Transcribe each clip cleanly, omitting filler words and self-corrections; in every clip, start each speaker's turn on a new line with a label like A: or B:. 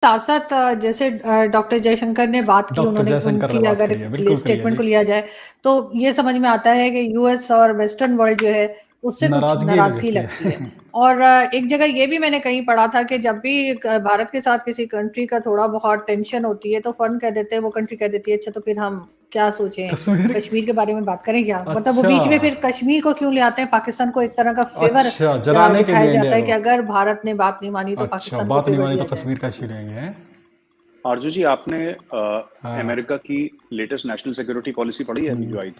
A: साथ-साथ जैसे डॉक्टर जयशंकर ने बात की,
B: डॉक्टर
A: उन्होंने
B: जयशंकर ने
A: उनकी
B: बात
A: अगर
B: करी है, बिल्कुल करी है
A: स्टेटमेंट
B: जी।
A: को लिया जाए, तो ये समझ में आता है कि यूएस और वेस्टर्न वर्ल्ड जो है, उससे कुछ
B: नाराज़गी
A: नाराज़गी
B: लगती
A: लगती है।
B: है।
A: और एक जगह ये भी मैंने कहीं पढ़ा था कि जब भी भारत के साथ किसी कंट्री का थोड़ा-बहुत टेंशन होती है, तो फ़ौरन कह देते हैं, वो कंट्री कह देती है, अच्छा तो फिर हम क्या सोचें,
B: कश्मीर
A: कश्मीर के बारे में बात करें क्या? मतलब वो
B: अच्छा,
A: बीच में फिर कश्मीर को क्यों ले आते हैं? पाकिस्तान को एक तरह का फ़ेवर
B: अच्छा, जलाने के
A: दिखाया
B: लिए
A: जाता
B: इंडिया
A: है कि
B: को।
A: अगर भारत ने बात नहीं मानी, तो
B: अच्छा,
A: पाकिस्तान को
B: बात नहीं
A: फ़ेवर
B: मानी तो
A: दिया
B: कश्मीर
A: जाएगा।
B: का छिड़ेंगे, हैं?
C: आरजू जी, आपने
B: हाँ,
C: अमेरिका की लेटेस्ट नेशनल सिक्योरिटी पॉलिसी पढ़ी है, अभी
B: हुँ,
C: जो आई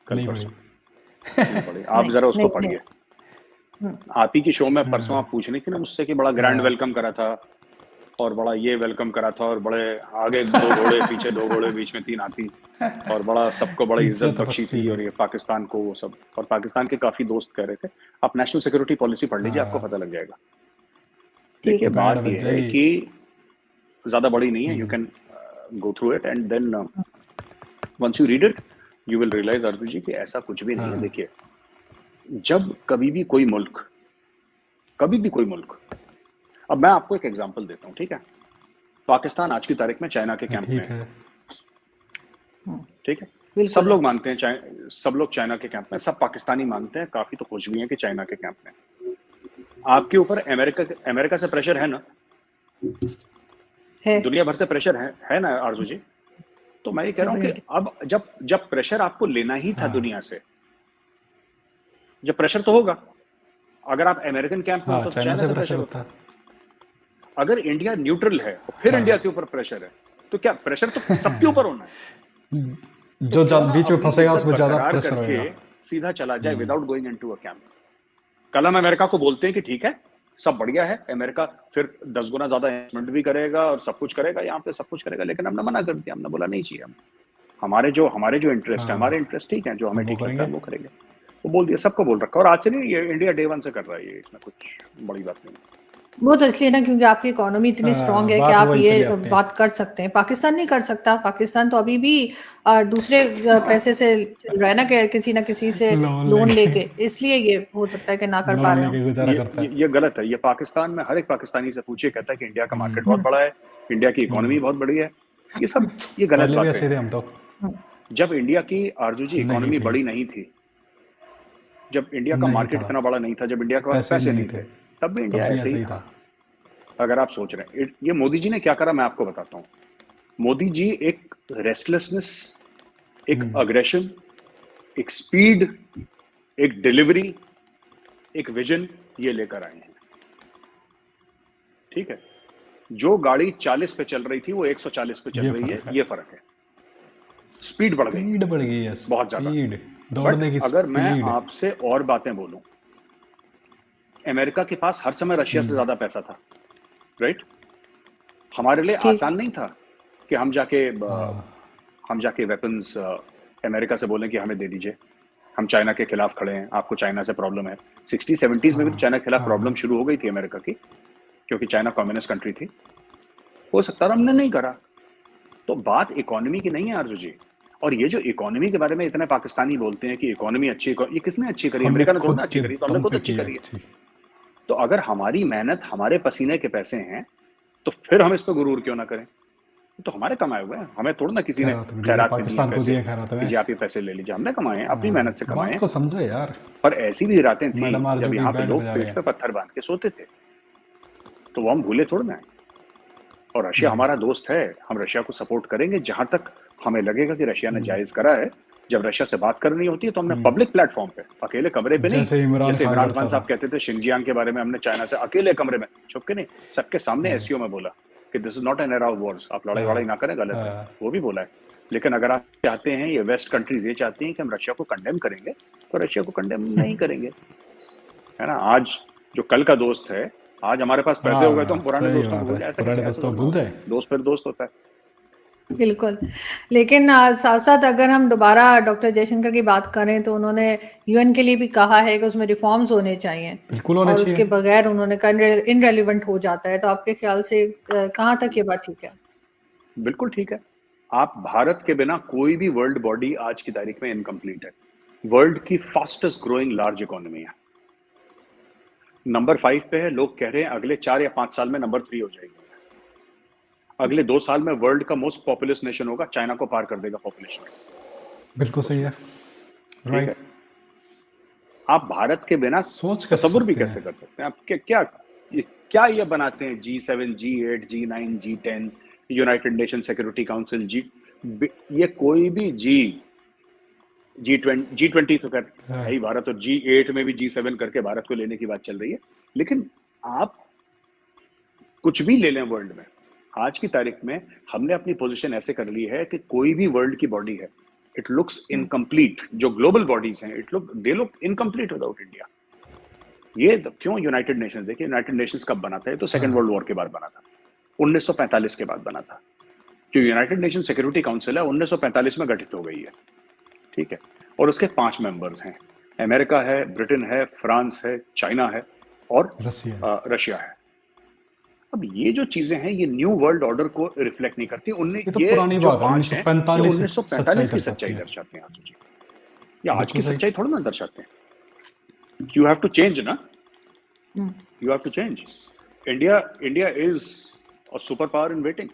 C: कल
B: नहीं पड़ी।
C: परसों? नहीं पढ़ी? आप
A: नहीं,
C: जरा उसको
A: नहीं, नहीं।
C: पढ़िए।
A: हुँ,
C: आप ही की शो में परसों
B: हाँ,
C: आप पूछ रही थी ना मुझसे कि बड़ा ग्रैंड
B: हाँ।
C: वेलकम करा था और बड़ा ये वेलकम करा था और बड़े आगे दो घोड़े, पीछे दो घोड़े, बीच में तीन हाथी और बड़ा सबको बड़ी इज्जत
B: इज़्ज़त
C: बख्शी
B: बख्शी
C: थी
B: थी।
C: और ये पाकिस्तान को वो सब, और पाकिस्तान के काफी दोस्त कह रहे थे। आप नेशनल सिक्योरिटी पॉलिसी पढ़ लीजिए, आपको
B: हाँ,
C: पता लग जाएगा।
A: ठीक
C: देखिए,
A: है।
B: बैंड
C: बात
B: बज
C: ये है
B: जाएगी।
C: कि ज्यादा बड़ी नहीं है, you
B: hmm,
C: can go through it and then once you read it you will realise Arjun ji कि ऐसा कुछ भी नहीं है।
B: हाँ,
C: देखिए, जब कभी भी कोई मुल्क, कभी भी कोई मुल्क, अब मैं आपको एक एग्जांपल देता हूं, ठीक है? पाकिस्तान आज की तारीख में चाइना के
B: हाँ,
C: कैंप में
B: ठीक
C: है,
B: है।
C: ठीक है? सब
A: बिल्कुल है।
C: लोग मानते हैं सब लोग चाइना के कैंप में, सब पाकिस्तानी मानते हैं, काफी तो खुश भी हैं कि चाइना के कैंप में। आपके ऊपर अमेरिका से प्रेशर है ना,
A: है,
C: दुनिया भर से प्रेशर है ना आरजू जी? तो मैं ये कह रहा हूं कि
A: डेफ़िनिटली।
C: अब जब जब प्रेशर आपको लेना ही था
B: हाँ,
C: दुनिया से, जब प्रेशर तो होगा। अगर आप अमेरिकन कैंप में
B: हाँ,
C: होता तो
B: चाइना
C: चाइना
B: से
C: से
B: प्रेशर
C: प्रेशर
B: होता
C: होता।
B: है।
C: अगर इंडिया न्यूट्रल है और फिर इंडिया
B: हाँ,
C: के ऊपर प्रेशर है, तो क्या प्रेशर तो सबके ऊपर होना है? तो
B: जो जा
C: क्यों ना
B: बीच में
C: अपनी
B: फँसेगा
C: इज्जत
B: उसमें ज़्यादा
C: बरकरार
B: प्रेशर
C: करके
B: होएगा।
C: सीधा चला जाए
B: hmm,
C: without going into a camp. कल हम अमेरिका को बोलते हैं कि ठीक है, सब बढ़िया है, अमेरिका फिर 10 गुना ज्यादा इन्वेस्टमेंट भी करेगा और सब कुछ करेगा, यहाँ पे सब कुछ करेगा, लेकिन हमने मना कर दिया, हमने बोला नहीं चाहिए। हम हमारे जो इंटरेस्ट है, हमारे
B: हाँ,
C: इंटरेस्ट ठीक है, जो हमें
B: हम वो
C: ठीक लगता
B: करेंगे।
C: है वो करेंगे। वो बोल दिया, सबको बोल रखा, और आज से नहीं, ये इंडिया डे वन से कर रहा है, ये इसमें कुछ बड़ी बात नहीं है।
A: वो तो इसलिए ना क्योंकि आपकी इकोनॉमी इतनी स्ट्रांग है कि
B: बात
A: आप
B: वहीं
A: ये
B: पे ले आते हैं।
A: बात कर सकते हैं। पाकिस्तान नहीं कर सकता। पाकिस्तान तो अभी भी दूसरे पैसे से चल रहा है ना कि किसी न किसी से
B: लोन
A: लोन
B: लेके
A: लेके, इसलिए ये हो सकता है कि ना कर पा
B: लोन
A: रहे हों।
B: लेके गुज़ारा करता है।
C: ये गलत है। ये पाकिस्तान में हर एक पाकिस्तानी से पूछिए, कहता है कि इंडिया का मार्केट
B: हुँ,
C: बहुत
A: हुँ,
C: बड़ा है, इंडिया की
B: हुँ।
C: इकोनॉमी बहुत बड़ी है। ये सब ये गलत
B: पहले भी
C: बातें
B: ऐसे
C: हैं।
B: थे हम तो।
A: हुँ,
C: जब इंडिया की आरजू जी
B: नहीं
C: इकोनॉमी
B: थी,
C: बड़ी नहीं थी, जब इंडिया का
B: नहीं
C: मार्केट
B: था।
C: इतना बड़ा नहीं था, जब इंडिया के पास
B: पैसे
C: पैसे
B: नहीं
C: नहीं
B: थे,
C: थे, तब भी इंडिया
B: तब भी
C: ऐसे
B: ऐसा
C: ही
B: ही
C: था।
B: था।
C: अगर आप सोच रहे हैं, ये मोदी जी ने क्या करा मैं आपको बताता हूँ। मोदी जी एक रेस्टलेसनेस, एक
B: हुँ,
C: अग्रेशन, एक स्पीड, एक डिलीवरी, एक विजन ये लेकर आए हैं, ठीक है? जो गाड़ी 40 पे चल रही थी वो 140 पे चल
B: ये
C: रही है,
B: फ़र्क है।
C: ये फर्क है। स्पीड बढ़ गई
B: स्पीड बढ़ गई है,
C: बहुत ज्यादा।
B: स्पीड,
C: बट
B: दौड़ने की
C: अगर मैं
B: स्पीड।
C: आपसे और बातें बोलूं, अमेरिका के पास हर समय रशिया से
B: हुँ,
C: ज्यादा पैसा था, राइट? हमारे लिए
A: ठीक।
C: आसान नहीं था कि
B: हाँ,
C: हम जाके वेपन्स अमेरिका से बोलें कि हमें दे दीजिए, हम चाइना के खिलाफ खड़े हैं, आपको चाइना से प्रॉब्लम है। 60-70s में भी तो
B: हाँ,
C: चाइना के खिलाफ प्रॉब्लम
B: हाँ।
C: शुरू हो गई थी अमेरिका की, क्योंकि चाइना कम्युनिस्ट कंट्री थी। हो सकता था, हमने नहीं करा। तो बात इकोनॉमी की नहीं है आरजू जी। और ये जो इकोनॉमी के बारे में इतने पाकिस्तानी बोलते हैं कि इकोनॉमी अच्छी, ये किसने अच्छी करी?
B: हमने
C: अमेरिका ने थोड़ी
B: खुद
C: ना अच्छी
B: के
C: करी, तो हमने
B: दम
C: खुद
B: पे
C: अच्छी
B: की है
C: करी है।
B: अच्छी।
C: तो अगर हमारी मेहनत, हमारे पसीने के पैसे हैं, तो फिर हम इस पर गुरूर क्यों ना करें? तो हमारे कमाए हुए हैं, हमें थोड़ा ना किसी ने
B: खैरात में दिए,
C: खैरात में दिए
B: पाकिस्तान को
C: पैसे
B: दिए खैरात
C: कि
B: में।
C: जी आप ये पैसे ले लीजिए। हमने कमाए हैं, अपनी मेहनत से कमाए
B: बात
C: हैं।
B: को समझो यार।
C: पर ऐसी भी रातें थी
B: मैडम
C: जब
B: आरजू की
C: यहाँ पे
B: बैंड
C: लोग
B: बजा रहे
C: पेट पे
B: हैं।
C: पत्थर बांध के सोते थे, तो वो हम भूले थोड़ा ना है। और रशिया
B: हुँ,
C: हमारा दोस्त है, हम रशिया को सपोर्ट करेंगे जहां तक हमें लगेगा कि रशिया ने
B: हुँ,
C: जायज करा है। जब रशिया से बात करनी होती है तो हमने
B: हुँ।
C: पब्लिक प्लेटफॉर्म पे, अकेले कमरे पे नहीं,
B: जैसे इमरान
C: जैसे
B: खान
C: इमरान खान
B: करता था।
C: साहब कहते थे शिंजियांग के बारे में, हमने चाइना से अकेले कमरे में छुप के नहीं, सबके सामने
B: हुँ,
C: एससीओ में बोला कि this is not an era of Wars, आप लड़ाई वड़ाई
B: हाँ,
C: ना करें, गलत है।
B: हाँ,
C: वो भी बोला है। लेकिन अगर आप चाहते हैं, ये वेस्ट कंट्रीज ये चाहती हैं कि हम रशिया को कंडेम करेंगे, तो रशिया को कंडेम नहीं करेंगे, है ना? आज जो कल का दोस्त है, आज हमारे पास पैसे हो गए तो
B: हाँ,
C: हम पुराने
B: सही
C: दोस्तों को
B: बात
C: भूल
B: है।
C: जाए, ऐसा कैसे?
B: पुराने
C: ऐसा
B: दोस्तों को
C: थोड़ा ना
B: भूल
C: होता है।
B: जाए।
C: दोस्त फिर दोस्त होता है।
A: बिल्कुल। लेकिन साथ-साथ अगर हम दोबारा डॉक्टर जयशंकर की बात करें तो उन्होंने यूएन के लिए भी कहा है कि उसमें रिफ़ॉर्म्स होने चाहिए
B: बिल्कुल होने
A: और
B: चाहिए।
A: उसके बगैर उन्होंने कहा इररिलेवेंट हो जाता है। तो आपके ख़्याल से कहाँ तक ये बात ठीक है?
C: बिल्कुल ठीक है। आप भारत के बिना कोई भी वर्ल्ड बॉडी आज की तारीख में इनकम्प्लीट है। वर्ल्ड की फास्टेस्ट ग्रोइंग लार्ज इकोनॉमी है। नंबर 5 पे है, लोग कह रहे हैं अगले 4 या 5 साल में नंबर 3 हो जाएगी। अगले 2 साल में वर्ल्ड का मोस्ट पॉपुलस नेशन होगा, चाइना को पार कर देगा पॉपुलेशन में।
B: बिल्कुल सही है,
C: ठीक
B: राइट।
C: है, आप भारत के बिना
B: सोच कैसे
C: तसव्वुर भी
B: सकते
C: कैसे
B: हैं?
C: कर सकते हैं? आप क्या ये बनाते हैं G7, G8, G9, G10, United nation security council, ये कोई भी G20 तो कर है ही भारत, और G8 में भी G7 करके भारत को लेने की बात चल रही है। लेकिन आप कुछ भी ले लें वर्ल्ड में, आज की तारीख में हमने अपनी पोजीशन ऐसे कर ली है कि कोई भी वर्ल्ड की बॉडी है, इट लुक्स इनकम्प्लीट। जो ग्लोबल बॉडीज हैं, they look incomplete without India. ये क्यों? यूनाइटेड नेशंस, देखिए यूनाइटेड नेशंस कब बना था? ये तो सेकेंड वर्ल्ड वॉर के बाद बना था, 1945 के बाद बना था। जो यूनाइटेड नेशन सिक्योरिटी काउंसिल है 1945 में गठित हो गई है, ठीक है, और उसके 5 मेंबर्स हैं, अमेरिका है, ब्रिटेन है, फ्रांस है, चाइना है और रशिया है। अब ये जो चीजें हैं, ये न्यू वर्ल्ड ऑर्डर को रिफ्लेक्ट नहीं करती।
B: ये तो पुरानी
C: जो
B: बात है,
C: 5 हैं,
B: 1945
C: की सच्चाई दर्शाते हैं आंसू जी, या आज की सच्चाई थोड़ा ना दर्शाते हैं। You have to change, ना? You have to change. India is a superpower in waiting.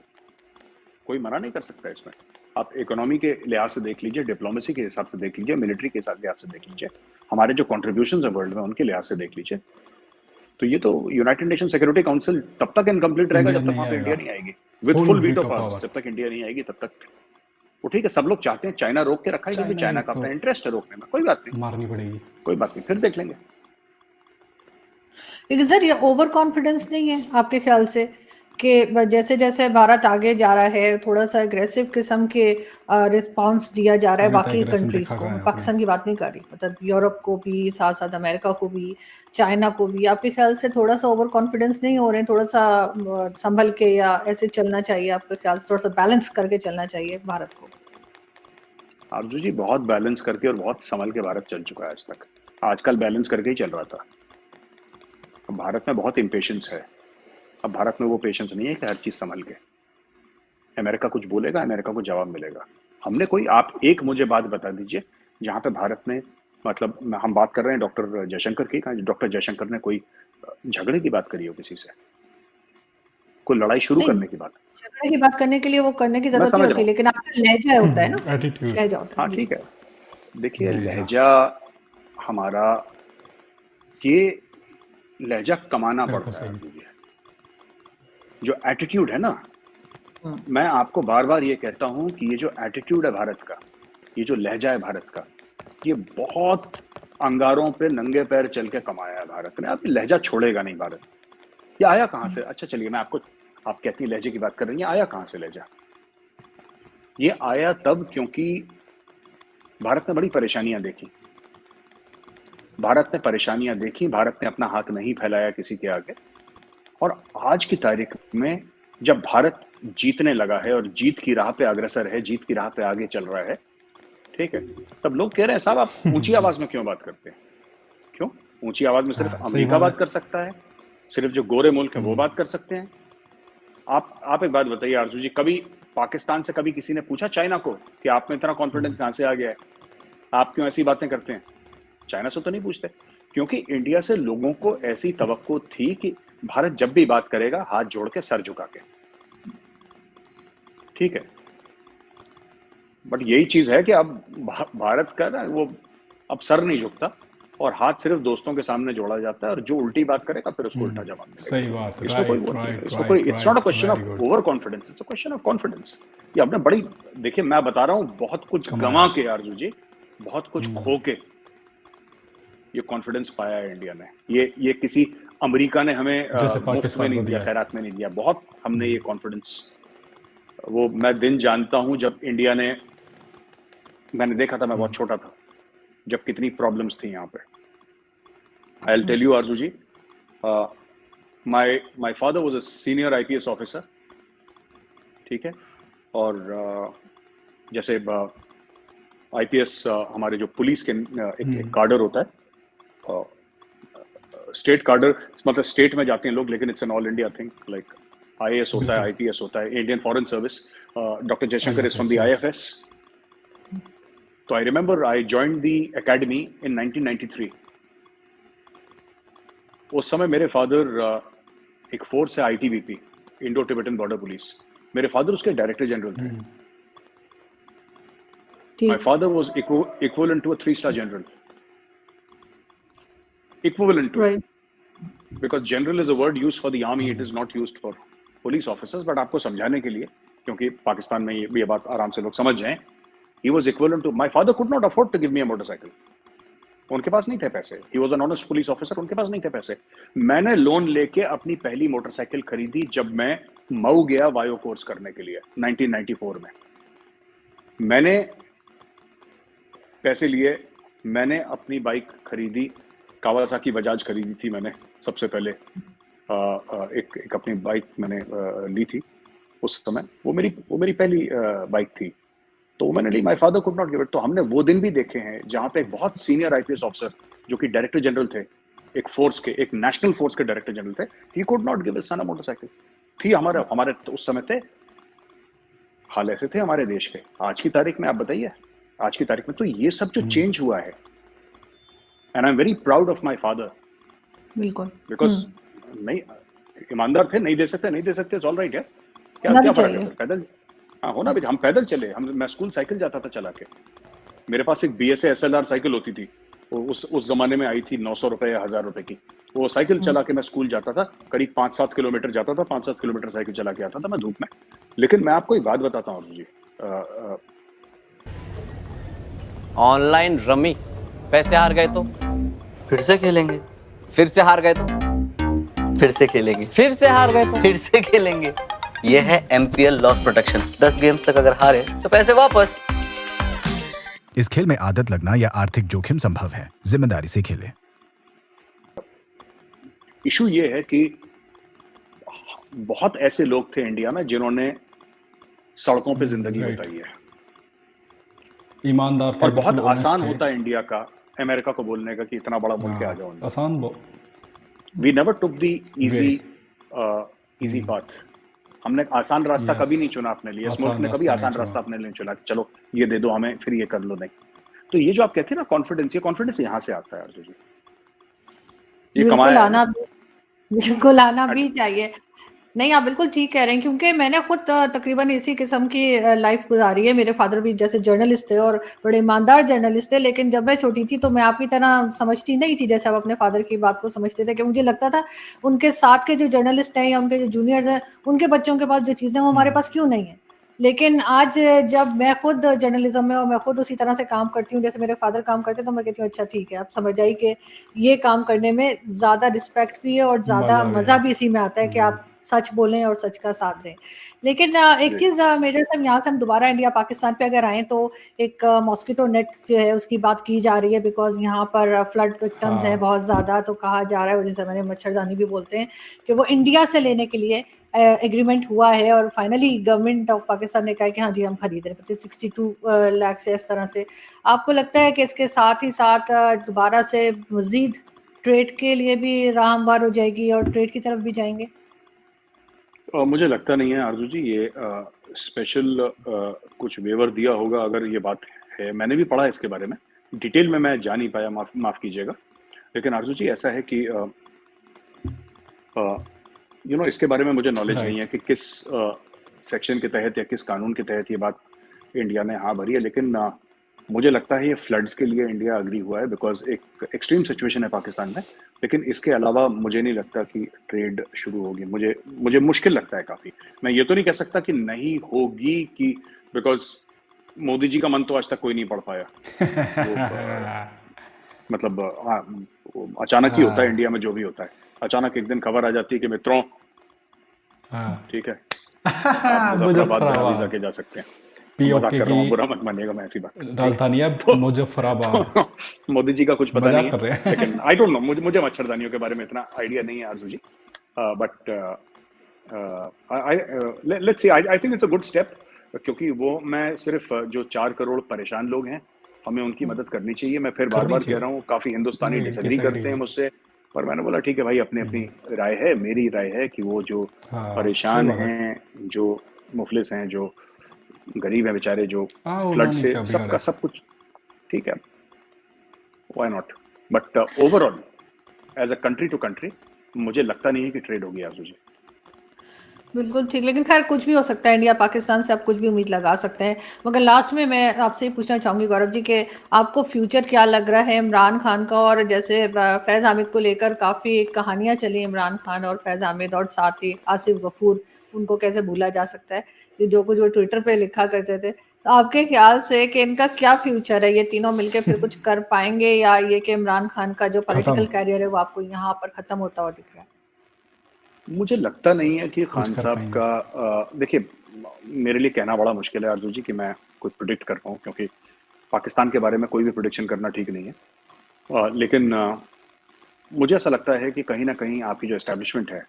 C: कोई मना नहीं कर सकता इसमें। आप इकोनॉमी के लिहाज से देख लीजिए, डिप्लोमेसी के हिसाब से देख लीजिए, मिलिट्री के लिहाज से देख लीजिए, हमारे जो कॉन्ट्रीब्यूशंस है वर्ल्ड में उनके लिहाज से देख लीजिए। तो ये तो यूनाइटेड नेशन सिक्योरिटी काउंसिल तब तक इनकम्प्लीट रहेगा जब तक वहां पे इंडिया नहीं आएगी विद फुल वीटो पावर्स। जब तक इंडिया नहीं आएगी तब तक वो ठीक है। सब लोग चाहते हैं, चाइना रोक के रखा है क्योंकि चाइना का अपना इंटरेस्ट है रोकने में, कोई बात नहीं,
B: मारनी पड़ेगी,
C: कोई बात नहीं, फिर देख लेंगे।
A: लेकिन सर ये ओवर कॉन्फिडेंस नहीं है आपके ख्याल से कि जैसे जैसे भारत आगे जा रहा है, थोड़ा सा एग्रेसिव किस्म के रिस्पांस दिया जा रहा है बाकी कंट्रीज को? मैं पाकिस्तान की बात नहीं कर रही, मतलब यूरोप को भी, साथ साथ अमेरिका को भी, चाइना को भी। आपके ख्याल से थोड़ा सा ओवर कॉन्फिडेंस नहीं हो रहे हैं? थोड़ा सा संभल के या ऐसे चलना चाहिए? आपके ख्याल से थोड़ा सा बैलेंस करके चलना चाहिए भारत को?
C: आरजू जी, बहुत बैलेंस करके और बहुत संभल के भारत चल चुका है आज तक। आजकल बैलेंस करके ही चल रहा था। अब भारत में बहुत इम्पेशेंस है। अब भारत में वो पेशेंस नहीं है कि हर चीज संभल के अमेरिका कुछ बोलेगा, अमेरिका को जवाब मिलेगा। हमने कोई, आप एक मुझे बात बता दीजिए जहां पे भारत ने, मतलब हम बात कर रहे हैं डॉक्टर जयशंकर की, डॉक्टर जयशंकर ने कोई झगड़े की बात करी हो किसी से, कोई लड़ाई शुरू करने की बात?
A: झगड़े की बात करने के लिए वो करने की जरूरत नहीं होती, लेकिन आपका लहजा होता है ना, लहजा होता है।
C: हाँ ठीक है, देखिए लहजा हमारा, ये लहजा कमाना पड़ता है। जो एटीट्यूड है ना, मैं आपको बार बार ये कहता हूं कि ये जो एटीट्यूड है भारत का, ये जो लहजा है भारत का, ये बहुत अंगारों पे नंगे पैर चल के कमाया है भारत ने। अब लहजा छोड़ेगा नहीं भारत। ये आया कहां से? अच्छा चलिए, मैं आपको, आप कहती हैं लहजे की बात कर रही हैं, आया कहां से लहजा? ये आया तब क्योंकि भारत ने बड़ी परेशानियां देखी। भारत ने परेशानियां देखी, भारत ने अपना हाथ नहीं फैलाया किसी के आगे, और आज की तारीख में जब भारत जीतने लगा है और जीत की राह पे अग्रसर है, जीत की राह पे आगे चल रहा है, ठीक है, तब लोग कह रहे हैं साहब आप ऊंची आवाज में क्यों बात करते हैं? क्यों ऊंची आवाज में? सिर्फ अमेरिका बात कर सकता है, सिर्फ जो गोरे मुल्क है वो बात कर सकते हैं। आप एक बात बताइए आरजू जी, कभी पाकिस्तान से कभी किसी ने पूछा चाइना को कि आप में इतना कॉन्फिडेंस कहां से आ गया है, आप क्यों ऐसी बातें करते हैं? चाइना से तो नहीं पूछते, क्योंकि इंडिया से लोगों को ऐसी तवक्को थी कि भारत जब भी बात करेगा हाथ जोड़ के, सर झुका के, ठीक है। बट यही चीज है कि अब भारत का ना, वो अब सर नहीं झुकता और हाथ सिर्फ दोस्तों के सामने जोड़ा जाता है, और जो उल्टी बात करेगा फिर उसको उल्टा जवाब मिलेगा।
B: सही बात,
C: इसको कोई, it's not a question of over confidence, it's a question of confidence. ये हमने बड़ी, देखिए मैं बता रहा हूँ, बहुत कुछ गंवा के आरजू जी, बहुत कुछ खो के ये कॉन्फिडेंस पाया है इंडिया ने। ये किसी अमेरिका ने हमें मुफ्त में नहीं दिया, खैरात में नहीं दिया। बहुत हमने ये कॉन्फिडेंस, वो मैं दिन जानता हूं जब इंडिया ने, मैंने देखा था, मैं बहुत छोटा था जब कितनी प्रॉब्लम्स थी यहाँ पे। I will tell you Arzoo ji, my father was a senior IPS officer, ठीक है, और जैसे आईपीएस हमारे जो पुलिस के एक कार्डर होता है, स्टेट कार्डर, मतलब स्टेट में जाते हैं लोग, लेकिन it's an all India thing, like IAS होता है, आईपीएस होता है, Indian foreign service. Doctor Jaishankar is from the IFS. तो I remember I joined the academy in 1993। उस समय मेरे फादर एक फोर्स है ITBP, Indo Tibetan border police, मेरे फादर उसके डायरेक्टर जनरल थे। माय
A: ठीक
C: father was equivalent to a three star general, equivalent to,
A: right
C: because general is a word used for the army, it is not used for police officers, but आपको समझाने के लिए, क्योंकि पाकिस्तान में ये बात आराम से लोग समझ जाएं, he was equivalent to, my father could not afford to give me a motorcycle, उनके पास नहीं थे पैसे, he was an honest police officer, उनके पास नहीं थे पैसे। मैंने लोन लेके अपनी पहली मोटरसाइकिल खरीदी जब मैं मऊ गया वायो कोर्स करने के लिए 1994 में। मैंने पैसे लिए, मैंने अपनी बाइक खरीदी, कावासाकी बजाज खरीदी थी मैंने सबसे पहले। एक अपनी बाइक मैंने ली थी उस समय, वो मेरी पहली बाइक थी, तो वो मैंने ली। My father could not give it. तो हमने वो दिन भी देखे हैं जहाँ पे एक बहुत सीनियर आईपीएस ऑफिसर जो कि डायरेक्टर जनरल थे, एक नेशनल फोर्स के डायरेक्टर जनरल थे, ही could not give his son a motorcycle. थी हमारे तो उस समय थे, हाल ऐसे थे हमारे देश के। आज की तारीख में आप बताइए, आज की तारीख में तो ये सब जो चेंज हुआ है, and I am very proud of my father,
A: बिल्कुल
C: बिकॉज नहीं ईमानदार थे, नहीं दे सकते इट्स ऑल राइट है, क्या
A: होना भी
C: फर्क है
A: चाहिए।
C: फिर? पैदल, हाँ होना भी, हम पैदल चले, मैं स्कूल साइकिल जाता था चला के। मेरे पास एक BSA SLR साइकिल होती थी, वो उस जमाने में आई थी 900 रुपए या 1000 रुपए की। वो साइकिल चला के मैं स्कूल जाता था, करीब 5-7 किलोमीटर जाता था, 5-7 किलोमीटर साइकिल चला के आता था मैं धूप में। लेकिन मैं आपको एक बात बताता हूँ जी,
D: ऑनलाइन रमी, पैसे हार गए तो
E: फिर से खेलेंगे,
D: फिर से हार गए तो
E: फिर से खेलेंगे,
D: फिर से हार गए तो
E: फिर से खेलेंगे। ये है MPL लॉस प्रोटेक्शन। 10 गेम्स तक अगर हारे तो पैसे वापस।
F: इस खेल में आदत लगना या आर्थिक जोखिम संभव है, जिम्मेदारी से खेलें।
C: इशू ये है कि बहुत ऐसे लोग थे इंडिया में जिन्होंने सड़कों पे जिंदगी
B: राइट।
C: बिताई है,
B: ईमानदार थे,
C: और बहुत
B: बिल्कुल honest
C: आसान
B: थे।
C: होता है इंडिया का, अमेरिका को बोलने का कि इतना बड़ा मुल्क है, आ जाओ।
B: हाँ, आसान
C: we never took the easy path. हमने आसान रास्ता
B: Yes.
C: कभी नहीं चुना अपने लिए, इस
B: आसान
C: मुल्क ने कभी
B: रास्ता
C: आसान
B: नहीं
C: रास्ता
B: चुना।
C: अपने लिए नहीं चुना कि चलो ये दे दो हमें, फिर ये कर लो, नहीं। तो ये जो आप कहते हैं ना कॉन्फिडेंस, ये कॉन्फिडेंस यहाँ से आता है अर्जुन जी, ये
A: बिल्कुल
C: कमाया है
A: आना
C: ना।
A: बिल्कुल आना भी चाहिए। नहीं, आप बिल्कुल ठीक कह रहे हैं, क्योंकि मैंने खुद तकरीबन इसी किस्म की लाइफ गुजारी है। मेरे फादर भी जैसे जर्नलिस्ट थे और बड़े ईमानदार जर्नलिस्ट थे, लेकिन जब मैं छोटी थी तो मैं आपकी तरह समझती नहीं थी जैसे आप अपने फादर की बात को समझते थे, कि मुझे लगता था उनके साथ के जो जर्नलिस्ट हैं या उनके जो जूनियर्स हैं, उनके बच्चों के पास जो चीज़ें हैं वो हमारे पास क्यों नहीं है। लेकिन आज जब मैं खुद जर्नलिज्म में और मैं खुद उसी तरह से काम करती हूँ जैसे मेरे फादर काम करते, तो मैं कहती हूँ अच्छा ठीक है, आप समझ आई कि ये काम करने में ज़्यादा रिस्पेक्ट भी है और ज़्यादा
B: मजा भी
A: मज़ा
B: है।
A: भी इसी में आता है कि आप सच बोलें और सच का साथ दें। लेकिन एक
C: जी।
A: चीज़ मेजर साहब, यहाँ से हम दोबारा इंडिया पाकिस्तान पे अगर आएँ तो एक मॉस्किटो नेट जो है उसकी बात की जा रही है, बिकॉज़ यहाँ पर फ्लड विक्टिम्स हैं
B: हाँ।
A: बहुत ज़्यादा, तो कहा जा रहा है, जिसे मैंने मच्छरदानी भी बोलते हैं, कि वो इंडिया से लेने के लिए एग्रीमेंट हुआ है और फाइनली गवर्नमेंट ऑफ पाकिस्तान ने कहा कि हाँ जी हम खरीद रहे हैं 62 लाख से, इस तरह से। आपको लगता है कि इसके साथ ही साथ दोबारा से मज़ीद ट्रेड के लिए भी राह हमवार हो जाएगी और ट्रेड की तरफ भी जाएंगे?
C: मुझे लगता नहीं है आरजू जी, ये स्पेशल कुछ वेवर दिया होगा अगर ये बात है। मैंने भी पढ़ा इसके बारे में, डिटेल में मैं जा नहीं पाया, माफ कीजिएगा। लेकिन आरजू जी ऐसा है कि इसके बारे में मुझे नॉलेज नहीं है कि किस सेक्शन के तहत या किस कानून के तहत ये बात इंडिया ने हाँ भरी है। लेकिन मुझे लगता है ये फ्लड्स के लिए इंडिया अग्री हुआ है, बिकॉज एक एक्सट्रीम सिचुएशन है पाकिस्तान में। लेकिन इसके अलावा मुझे नहीं लगता कि ट्रेड शुरू होगी, मुझे मुश्किल लगता है काफ़ी। मैं ये तो नहीं कह सकता कि नहीं होगी, कि बिकॉज मोदी जी का मन तो आज तक कोई नहीं पढ़ पाया। मतलब अचानक ही होता है इंडिया में, जो भी होता है अचानक एक दिन खबर आ जाती है कि मित्रों ठीक है आप मुजफ्फराबाद में जाके जा सकते हैं। मजाक कर रहा हूँ, बुरा मत मानिएगा, मैं ऐसी बात
B: राजधानी है मुजफ्फराबाद।
C: मोदी जी का कुछ पता नहीं
B: कर रहे
C: है,
B: हैं।
C: लेकिन आई डोंट नो, मुझे मच्छरदानियों के बारे में इतना आइडिया नहीं है Arzoo ji. But let's see, I think it's a good step, क्योंकि वो मैं सिर्फ जो 4 करोड़ परेशान लोग हैं हमें उनकी मदद करनी चाहिए। मैं फिर बार बार कह रहा हूँ, काफी हिंदुस्तानी डिसएग्री करते हैं मुझसे, पर मैंने बोला ठीक है भाई, अपनी अपनी राय है। मेरी राय है कि वो जो परेशान हैं, जो मुफलिस हैं, जो गरीब हैं बेचारे, जो फ्लड से सबका सब कुछ ठीक है, why not. But overall as a country to country मुझे लगता नहीं है कि ट्रेड होगी आजू जी।
A: बिल्कुल ठीक, लेकिन खैर कुछ भी हो सकता है, इंडिया पाकिस्तान से आप कुछ भी उम्मीद लगा सकते हैं। मगर लास्ट में मैं आपसे ये पूछना चाहूँगी गौरव जी कि आपको फ्यूचर क्या लग रहा है इमरान खान का? और जैसे फैज़ हामिद को लेकर काफ़ी कहानियाँ चली, इमरान खान और फैज़ हामिद और साथ ही आसिफ गफूर, उनको कैसे भूला जा सकता है, कि जो कुछ वो ट्विटर पे लिखा करते थे। तो आपके ख्याल से कि इनका क्या फ्यूचर है? ये तीनों मिलके फिर कुछ कर पाएँगे, या ये कि इमरान खान का जो पॉलिटिकल
B: खत्म
A: करियर है वो आपको यहाँ पर खत्म होता हुआ दिख रहा है?
C: मुझे लगता नहीं है कि
B: कुछ
C: खान
B: कर
C: साहब
B: पाएंगे।
C: का देखिए, मेरे लिए कहना बड़ा मुश्किल है आरजू जी कि मैं कुछ प्रिडिक्ट कर पाऊँ, क्योंकि पाकिस्तान के बारे में कोई भी प्रिडिक्शन करना ठीक नहीं है। लेकिन मुझे ऐसा लगता है कि कहीं न कहीं आपकी जो एस्टेब्लिशमेंट है,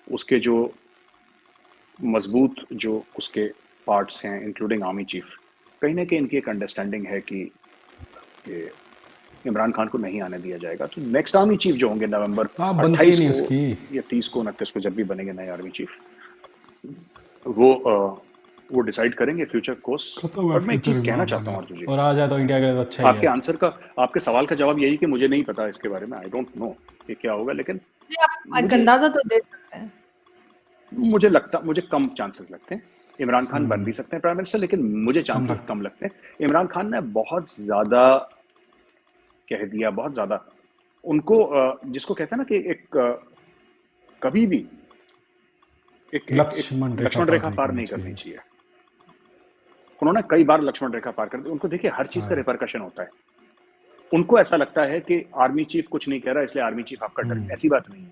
C: उसके जो मज़बूत जो उसके पार्ट्स हैं, इंक्लूडिंग आर्मी चीफ, कहीं न कहीं इनकी एक अंडरस्टैंडिंग है कि इमरान खान को नहीं आने दिया जाएगा। तो नेक्स्ट आर्मी चीफ जो होंगे नवंबर
B: हाँ, बनती ही
C: 28
B: नहीं
C: को
B: उसकी।
C: या 30 को 29 को, जब भी बनेंगे नए आर्मी चीफ, वो डिसाइड करेंगे फ्यूचर कोर्स।
B: खत्म है
C: बट मैं एक
B: फ्यूचर
C: चीज़ कहना
B: इमरान खान
C: चाहता हूँ
B: का।
C: आरजू जी,
B: और आ जाए तो इंडिया के लिए तो अच्छा ही
C: आपके
B: है।
C: आंसर का, आपके सवाल का जवाब यही कि मुझे नहीं पता इसके बारे में, आई डोंट नो कि क्या होगा, लेकिन
A: जी, आप एक
C: मुझे
A: अंदाज़ा तो दे सकते हैं।
C: मुझे कम चांसेस लगते हैं। इमरान खान बन भी सकते हैं प्राइम मिनिस्टर, लेकिन मुझे
B: कम
C: चांसेस
B: लगता
C: कम लगते हैं। इमरान खान ने बहुत ज़्यादा कह दिया, बहुत ज़्यादा उनको जिसको कहते हैं ना कि एक कभी भी एक
B: लक्ष्मण रेखा
C: लक्ष्मण
B: पार
C: रेखा
B: नहीं
C: पार
B: करनी
C: नहीं करनी
B: चाहिए।
C: चाहिए। उन्होंने कई बार लक्ष्मण रेखा पार कर दी। उनको देखिए हर चीज़ का
B: हाँ।
C: रिपरकशन होता है। उनको ऐसा लगता है कि आर्मी चीफ कुछ नहीं कह रहा, इसलिए आर्मी चीफ आपका डर। ऐसी बात नहीं है।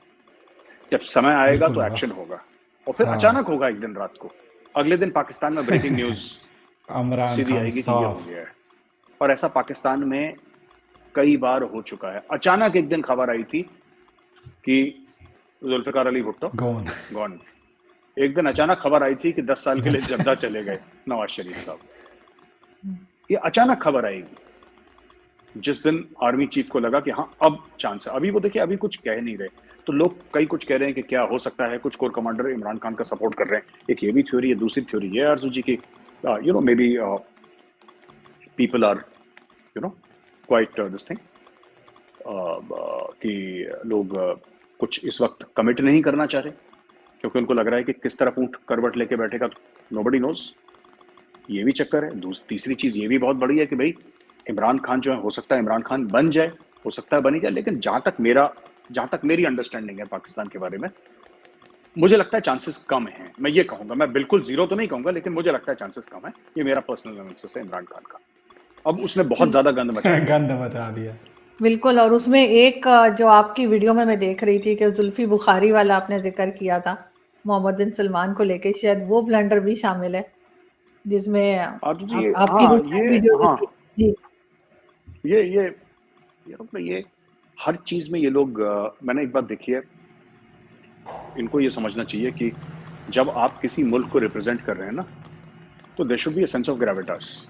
C: जब समय आएगा
B: बिल्कुल
C: तो
B: होगा।
C: एक्शन होगा, और फिर
B: हाँ।
C: अचानक होगा एक दिन रात को। अगले दिन पाकिस्तान में ब्रेकिंग न्यूज़
B: इमरान
C: सीधी
B: खान
C: आएगी कि ये हो
B: साफ
C: गया है। और ऐसा पाकिस्तान में कई बार हो चुका है। अचानक एक दिन खबर आई थी कि जुल्फ़िकार अली भुट्टो
B: गॉन।
C: गॉन। एक दिन अचानक खबर आई थी कि 10 साल के लिए जद्दा चले गए नवाज शरीफ साहब। ये अचानक खबर आएगी जिस दिन आर्मी चीफ को लगा कि हाँ अब चांस है। अभी वो देखिए अभी कुछ कह नहीं रहे, तो लोग कई कुछ कह रहे हैं कि क्या हो सकता है, कुछ कोर कमांडर इमरान खान का सपोर्ट कर रहे हैं। एक ये भी थ्योरी है। दूसरी थ्योरी ये आरजू जी की you know maybe people are you know quite this thing कि लोग कुछ इस वक्त कमिट नहीं करना चाह रहे, क्योंकि उनको लग रहा है कि किस तरफ ऊंट करवट लेके बैठेगा तो नोबडी नोज। ये भी चक्कर है। तीसरी चीज ये भी बहुत बड़ी है कि भाई इमरान खान जो है, हो सकता है इमरान खान बन जाए, हो सकता है बनी जाए, लेकिन जहां तक मेरी अंडरस्टैंडिंग है पाकिस्तान के बारे में, मुझे लगता है चांसेस कम हैं। मैं ये कहूंगा, मैं बिल्कुल जीरो तो नहीं कहूंगा, लेकिन मुझे लगता है चांसेस कम है। ये मेरा पर्सनल एनालिसिस है इमरान खान का। अब उसने बहुत ज्यादा गंद मचा दिया।
B: गंद मचा दिया।
A: बिल्कुल, और उसमें एक जो आपकी वीडियो में मैं देख रही थी कि जुल्फी बुखारी वाला आपने जिक्र किया था मोहम्मद बिन सलमान को लेके, शायद वो ब्लंडर भी शामिल है जिसमें
C: आरजू जी
A: आपकी
C: हाँ
A: रिसेंट
C: ये
A: वीडियो जो
C: हाँ
A: थी। जी।
C: ये हर चीज में ये लोग मैंने एक बात देखी है, इनको ये समझना चाहिए कि जब आप किसी मुल्क को रिप्रेजेंट कर रहे हैं ना, तो there should be a sense of gravitas.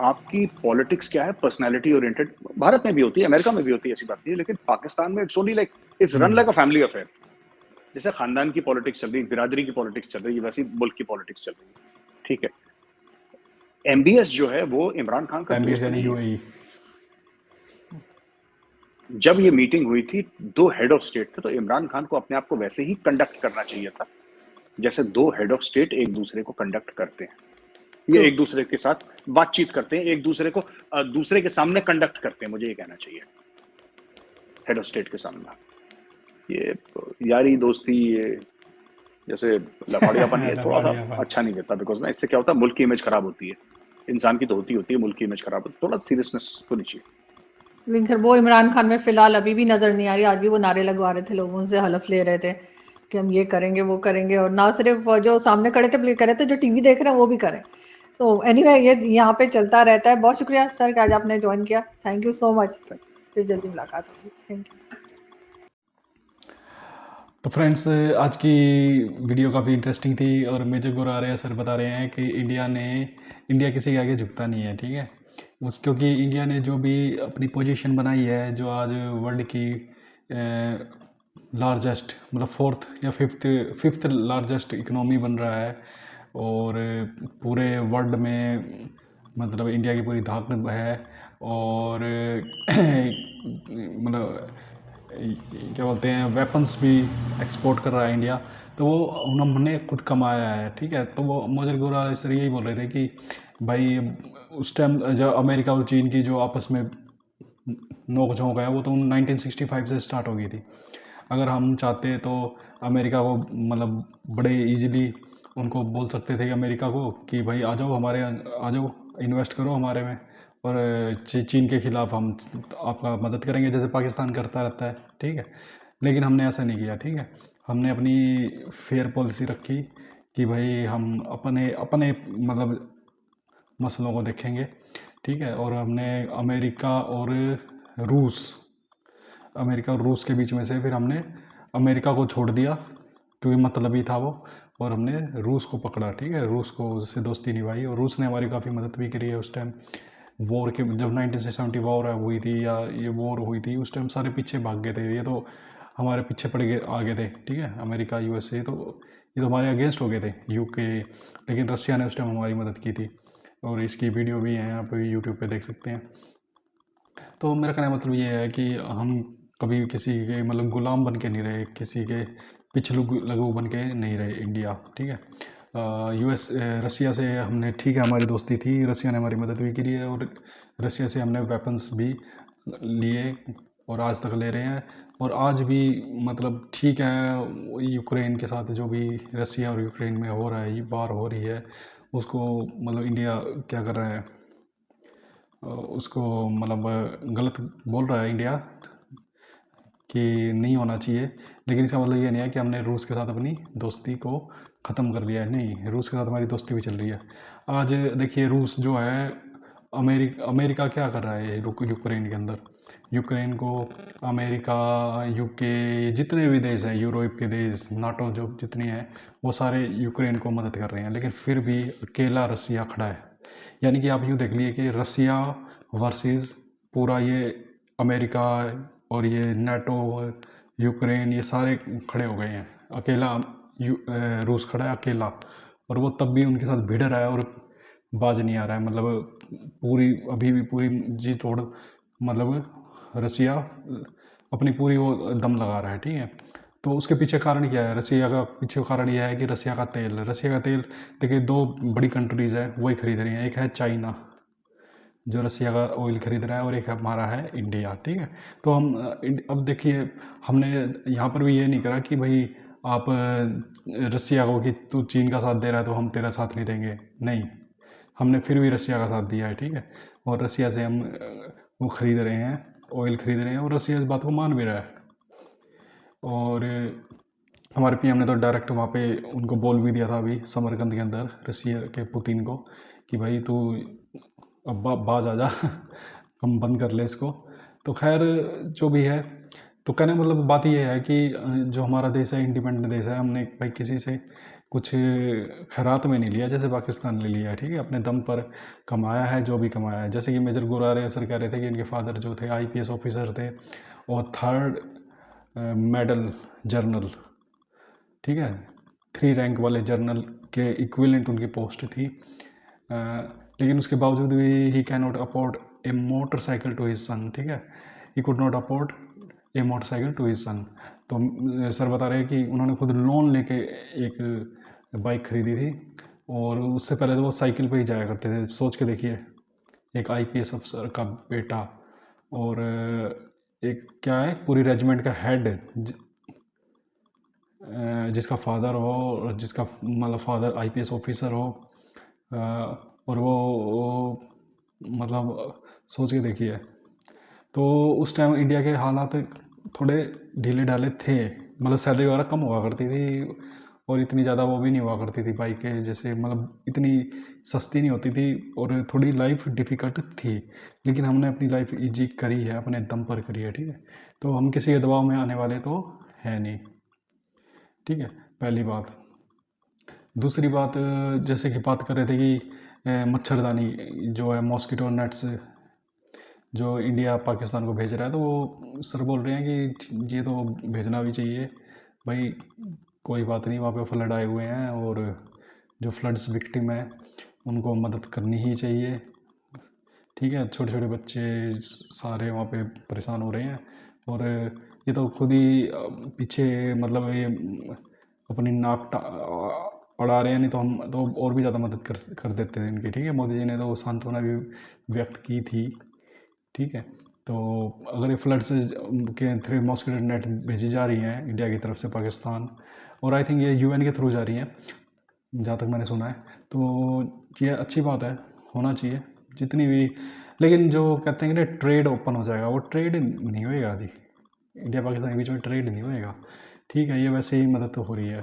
C: आपकी पॉलिटिक्स क्या है, पर्सनालिटी ओरिएंटेड। भारत में भी होती है, अमेरिका में भी होती है, ऐसी बात नहीं है, लेकिन पाकिस्तान में it's only like it's run like a family affair. जैसे खानदान की पॉलिटिक्स चल रही है, बिरादरी की पॉलिटिक्स चल रही है, वैसी मुल्क की पॉलिटिक्स चल रही है। ठीक है, एमबीएस जो है वो इमरान खान का
B: एमबीएस
C: दोस्त
B: यानी
C: नहीं है।
B: यूएई।
C: जब ये मीटिंग हुई थी, दो हेड ऑफ स्टेट थे, तो इमरान खान को अपने आप को वैसे ही कंडक्ट करना चाहिए था जैसे दो हेड ऑफ स्टेट एक दूसरे को कंडक्ट करते हैं। ये एक दूसरे के साथ बातचीत करते हैं, एक दूसरे को दूसरे के सामने कंडक्ट करते हैं, मुझे ये कहना चाहिए, हेड ऑफ स्टेट के सामने। ये यारी दोस्ती, ये जैसे लफाड़ियापन, ये थोड़ा सा
B: लफाड़ियापन।
C: अच्छा नहीं देता, बिकॉज ना इससे क्या होता है, मुल्क की इमेज खराब होती है। इंसान की तो होती है, मुल्क की इमेज खराब होती है। थोड़ा सीरियसनेस होनी चाहिए।
A: लेकिन फिर वो इमरान खान में फिलहाल अभी भी नजर नहीं आ रही। आज भी वो नारे लगवा रहे थे, लोगों से हलफ ले रहे थे कि हम ये करेंगे वो करेंगे, और ना सिर्फ जो सामने खड़े थे बल्कि कह रहे थे जो टीवी देख रहे हैं वो भी करें। तो एनीवे ये यहाँ पे चलता रहता है। बहुत शुक्रिया सर कि आज आपने ज्वाइन किया। Thank you so much. फिर जल्दी मुलाकात होगी। Thank you.
B: तो फ्रेंड्स, आज की वीडियो काफ़ी इंटरेस्टिंग थी और मेजर गोरारिया सर बता रहे हैं कि इंडिया किसी के आगे झुकता नहीं है। ठीक है, क्योंकि इंडिया ने जो भी अपनी पोजीशन बनाई है, जो आज वर्ल्ड की लार्जेस्ट मतलब फोर्थ या फिफ्थ लार्जेस्ट इकनॉमी बन रहा है, और पूरे वर्ल्ड में मतलब इंडिया की पूरी ताकत है। और मतलब क्या बोलते हैं वेपन्स भी एक्सपोर्ट कर रहा है इंडिया, तो वो उन्होंने खुद कमाया है, ठीक है। तो वो मोजर गोरा सर यही बोल रहे थे कि भाई उस टाइम जब अमेरिका और चीन की जो आपस में नोक झोंक है वो तो 1965 से स्टार्ट हो गई थी। अगर हम चाहते तो अमेरिका को मतलब बड़े इजीली उनको बोल सकते थे कि अमेरिका को कि भाई आ जाओ हमारे, आ जाओ इन्वेस्ट करो हमारे में, और चीन के खिलाफ हम आपका मदद करेंगे जैसे पाकिस्तान करता रहता है, ठीक है। लेकिन हमने ऐसा नहीं किया, ठीक है। हमने अपनी फेयर पॉलिसी रखी कि भाई हम अपने अपने मतलब मसलों को देखेंगे, ठीक है। और हमने अमेरिका और रूस के बीच में से फिर हमने अमेरिका को छोड़ दिया क्योंकि मतलबी था वो, और हमने रूस को पकड़ा, ठीक है। रूस को से दोस्ती निभाई और रूस ने हमारी काफ़ी मदद भी करी है उस टाइम वॉर के, जब 1970 वॉर हुई थी या ये वॉर हुई थी उस टाइम सारे पीछे भाग गए थे, ये तो हमारे पीछे पड़ गए आगे थे, ठीक है। अमेरिका यूएसए तो ये तो हमारे अगेंस्ट हो गए थे, यूके, लेकिन रसिया ने उस टाइम हमारी मदद की थी और इसकी वीडियो भी है, आप यूट्यूब पे देख सकते हैं। तो मेरा कहने का मतलब ये है कि हम कभी किसी के मतलब गुलाम बन के नहीं रहे, किसी के पिछलू लघु बन के नहीं रहे इंडिया, ठीक है। रसिया से हमने, ठीक है, हमारी दोस्ती थी, रसिया ने हमारी मदद भी करी है और रसिया से हमने वेपन्स भी लिए और आज तक ले रहे हैं। और आज भी मतलब ठीक है, यूक्रेन के साथ जो भी रसिया और यूक्रेन में हो रहा है, ये वार हो रही है, उसको मतलब इंडिया क्या कर रहा है, उसको मतलब गलत बोल रहा है इंडिया कि नहीं होना चाहिए। लेकिन इसका मतलब ये नहीं है कि हमने रूस के साथ अपनी दोस्ती को ख़त्म कर दिया है, नहीं, रूस के साथ हमारी दोस्ती भी चल रही है। आज देखिए रूस जो है, अमेरिका क्या कर रहा है यूक्रेन के अंदर, यूक्रेन को अमेरिका, यूके, जितने भी देश हैं, यूरोप के देश, नाटो जो जितनी हैं, वो सारे यूक्रेन को मदद कर रहे हैं, लेकिन फिर भी अकेला रसिया खड़ा है। यानी कि आप यूँ देख लिए कि रसिया वर्सेस पूरा ये अमेरिका और ये नाटो, यूक्रेन, ये सारे खड़े हो गए हैं, अकेला रूस खड़ा है अकेला, और वो तब भी उनके साथ भिड़ रहा है और बाज नहीं आ रहा है, मतलब पूरी अभी भी पूरी जी तोड़, मतलब रसिया अपनी पूरी वो दम लगा रहा है, ठीक है। तो उसके पीछे कारण क्या है, रसिया का पीछे कारण यह है कि रसिया का तेल देखिए, दो बड़ी कंट्रीज़ है वही खरीद रही हैं, एक है चाइना जो रसिया का ऑयल खरीद रहा है और एक हमारा है इंडिया, ठीक है। तो हम अब देखिए, हमने यहाँ पर भी ये नहीं करा कि भाई आप रसिया को कि तू चीन का साथ दे रहा है तो हम तेरा साथ नहीं देंगे, नहीं, हमने फिर भी रसिया का साथ दिया है, ठीक है। और रसिया से हम वो ख़रीद रहे हैं, ऑयल खरीद रहे हैं, और रसिया इस बात को मान भी रहा है। और हमारे पीएम ने तो डायरेक्ट वहाँ पे उनको बोल भी दिया था अभी समरकंद के अंदर, रसिया के पुतिन को, कि भाई तू अब बाज आ जा हम बंद कर ले इसको। तो खैर जो भी है, तो कहने मतलब बात ये है कि जो हमारा देश है इंडिपेंडेंट देश है, हमने भाई किसी से कुछ खैरात में नहीं लिया जैसे पाकिस्तान ने लिया है, ठीक है। अपने दम पर कमाया है जो भी कमाया है, जैसे कि मेजर गुरारे सर कह रहे थे कि इनके फादर जो थे आईपीएस ऑफिसर थे और 3rd मेडल जर्नल, ठीक है, 3 रैंक वाले जर्नल के इक्विवेलेंट उनकी पोस्ट थी, लेकिन उसके बावजूद भी he can not afford a motorcycle to his son, ठीक है, he could not afford a motorcycle to his son. तो सर बता रहे हैं कि उन्होंने खुद लोन लेके एक बाइक खरीदी थी, और उससे पहले तो वो साइकिल पे ही जाया करते थे। सोच के देखिए, एक आईपीएस अफसर का बेटा और एक क्या है पूरी रेजिमेंट का हेड, जिसका फादर हो और जिसका मतलब फादर आईपीएस ऑफिसर हो, और वो मतलब सोच के देखिए। तो उस टाइम इंडिया के हालात थोड़े ढीले ढाले थे, मतलब सैलरी वगैरह कम हुआ करती थी और इतनी ज़्यादा वो भी नहीं हुआ करती थी बाइकें, जैसे मतलब इतनी सस्ती नहीं होती थी और थोड़ी लाइफ डिफ़िकल्ट थी, लेकिन हमने अपनी लाइफ इजी करी है, अपने दम पर करी है, ठीक है। तो हम किसी के दबाव में आने वाले तो है नहीं, ठीक है, पहली बात। दूसरी बात, जैसे कि बात कर रहे थे कि मच्छरदानी जो है, मॉस्किटो नेट्स जो इंडिया पाकिस्तान को भेज रहा है, तो वो सर बोल रहे हैं कि ये तो भेजना भी चाहिए भाई, कोई बात नहीं, वहाँ पे फ्लड आए हुए हैं और जो फ्लड्स विक्टिम है उनको मदद करनी ही चाहिए, ठीक है। छोटे छोटे बच्चे सारे वहाँ पे परेशान हो रहे हैं, और ये तो खुद ही पीछे मतलब ये अपनी नाक अड़ा रहे हैं, नहीं तो हम तो और भी ज़्यादा मदद कर देते थे इनकी, ठीक है। मोदी जी ने तो सांत्वना भी व्यक्त की थी, ठीक है। तो अगर ये फ्लड्स के थ्रू मॉस्किटो नेट भेजी जा रही हैं इंडिया की तरफ से पाकिस्तान, और आई थिंक ये यूएन के थ्रू जा रही हैं जहाँ तक मैंने सुना है, तो ये अच्छी बात है, होना चाहिए जितनी भी। लेकिन जो कहते हैं कि ट्रेड ओपन हो जाएगा, वो ट्रेड नहीं होएगा जी, इंडिया पाकिस्तान के बीच में ट्रेड नहीं होएगा, ठीक है। ये वैसे ही मदद तो हो रही है,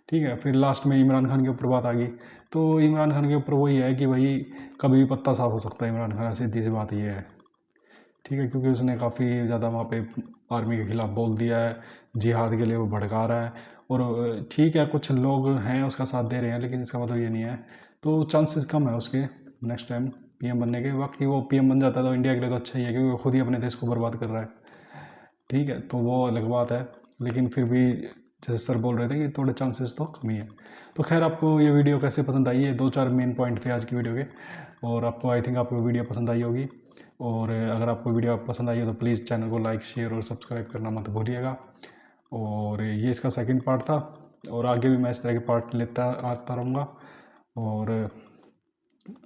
B: ठीक है। फिर लास्ट में इमरान खान के ऊपर बात आ गई, तो इमरान खान के ऊपर वही है कि भाई कभी भी पत्ता साफ हो सकता है इमरान खान, सीधी सी बात ये है, ठीक है। क्योंकि उसने काफ़ी ज़्यादा वहाँ पे आर्मी के ख़िलाफ़ बोल दिया है, जिहाद के लिए वो भड़का रहा है, और ठीक है कुछ लोग हैं उसका साथ दे रहे हैं, लेकिन इसका मतलब ये नहीं है, तो चांसेस कम है उसके नेक्स्ट टाइम पीएम बनने के। बाकी वो पीएम बन जाता है तो इंडिया के लिए तो अच्छा ही है, क्योंकि वो खुद ही अपने देश को बर्बाद कर रहा है, ठीक है। तो वो अलग बात है, लेकिन फिर भी जैसे सर बोल रहे थे कि थोड़े चांसेस तो कम ही है। तो खैर, आपको ये वीडियो कैसे पसंद आई है? 2-4 मेन पॉइंट थे आज की वीडियो के, और आपको आई थिंक आपको वीडियो पसंद आई होगी। और अगर आपको वीडियो पसंद आई हो तो प्लीज़ चैनल को लाइक, शेयर और सब्सक्राइब करना मत भूलिएगा। और ये इसका सेकंड पार्ट था, और आगे भी मैं इस तरह के पार्ट लेता आता रहूँगा। और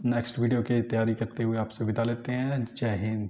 B: नेक्स्ट वीडियो की तैयारी करते हुए आपसे विदा लेते हैं। जय हिंद।